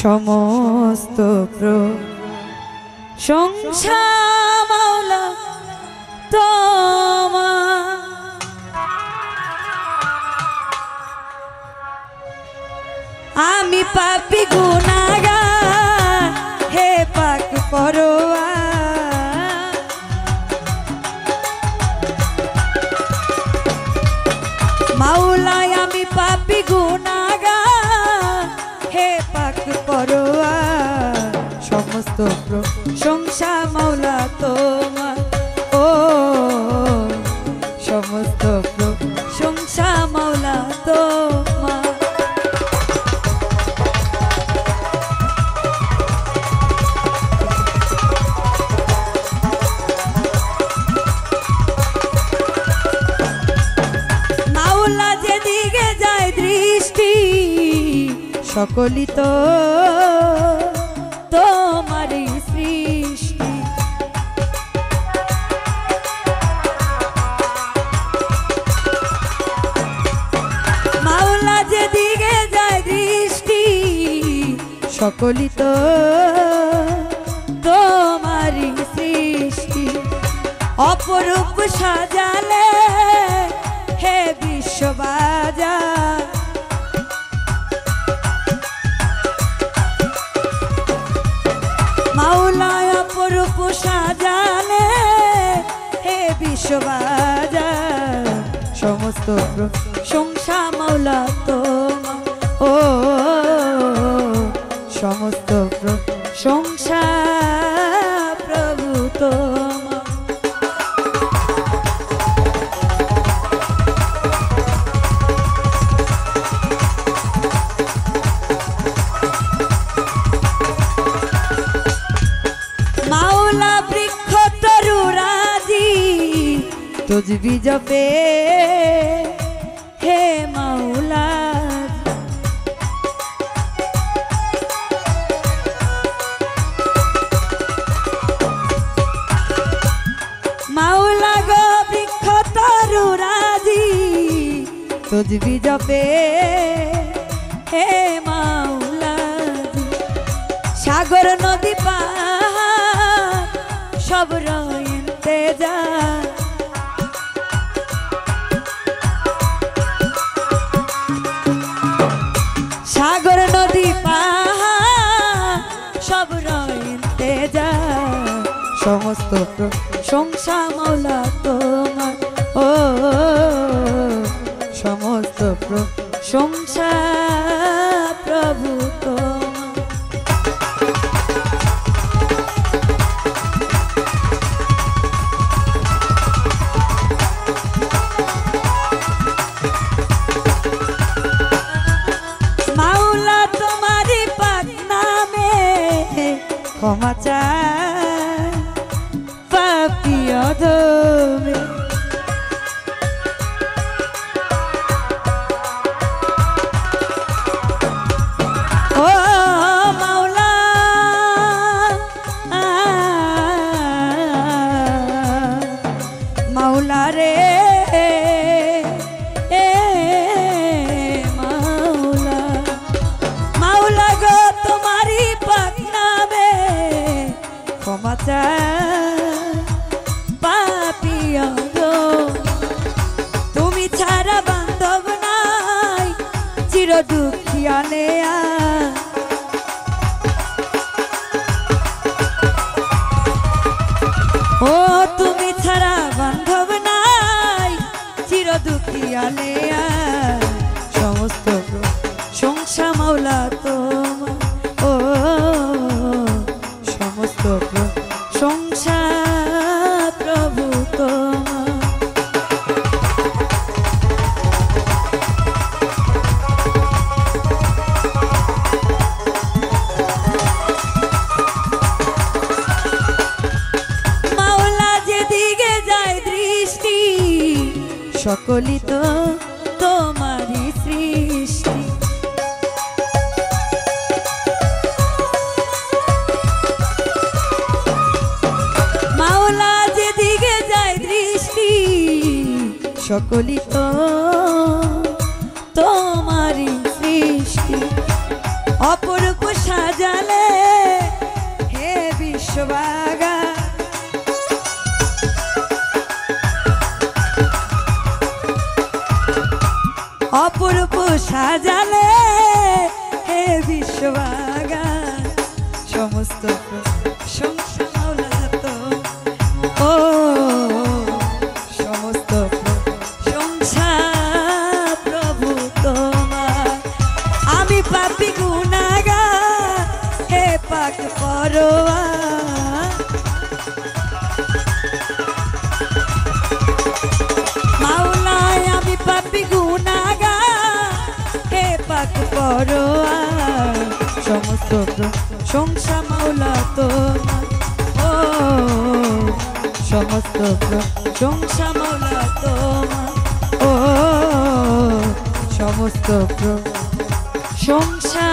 সমস্ত প্রশংসা মাওলা তোমার। আমি পাপী গুনাহগার, হে পাক পরওয়ার। মাওলা আমি পাপী গুনাহগার, হে পাক পরওয়ার। সমস্ত প্রশংসা মাওলা তোমার, ও সমস্ত প্রশংসা মাওলা তোমার। মাওলা যেদিকে যায় দৃষ্টি, সকলই তো তোমারই সৃষ্টি। মাওলা যেদিকে যায় দৃষ্টি, সকলই তো তোমারই সৃষ্টি। অপরূপ সাজালে হে বিশ্ববাজার। মাওলা অপরূপ সাজালে হে বিশ্ববাজার। সমস্ত প্রশংসা মাওলা তোমার, ও সমস্ত প্রশংসা প্রভু তোমার। মাওলা বৃক্ষ তরুরাজি তুজবি জপে, হে মাওলা। মাওলা গো বৃক্ষ তরুরাজি তুজবি জপে, হে মাওলা। সাগর নদী পাহাড় সব রইতে যায়। সাগর নদী পাহাড় সব রইতে যায়। সমস্ত প্রশংসা মাওলা তোমার, ও সমস্ত প্রশংসা প্রভু তোমার। ক্ষমা চাই পাপী অধমে। ও মাওলা মাওলা রে, মাওলা মাওলা গো তোমারি পাক নামে ক্ষমা চাই পাপী অধম। তুমি ছাড়া বান্ধব নাই চির দুঃখিয়ানে। ও তুমি ছাড়া বান্ধব নাই চির দুঃখিয়ানে। সমস্ত প্রশংসা মাওলা তোমার, ও সমস্ত প্রশংসা প্রভু তোমার। মাওলা যেদিকে যায় দৃষ্টি, সকলই তো তোমারই সৃষ্টি। মাওলা যেদিকে যায় দৃষ্টি, সকলই তো তোমারই সৃষ্টি। অপরূপ অপরূপ সাজালে হে বিশ্ববাগা, অপরূপ সাজালে হে বিশ্ববাগা, সমস্ত প্রশংসা মাওলা তো, ও সমস্ত প্রশংসা প্রভু তোমার। আমি পাপী গুনাহগার হে পাক পরোয়ার, মাওলায় আমি পাপী গুনাহগার হে পাক পরোয়ার, সমস্ত প্রশংসা মাওলা তোমার, ও সমস্ত প্রশংসা মাওলা তোমার, ও সমস্ত প্রশংসা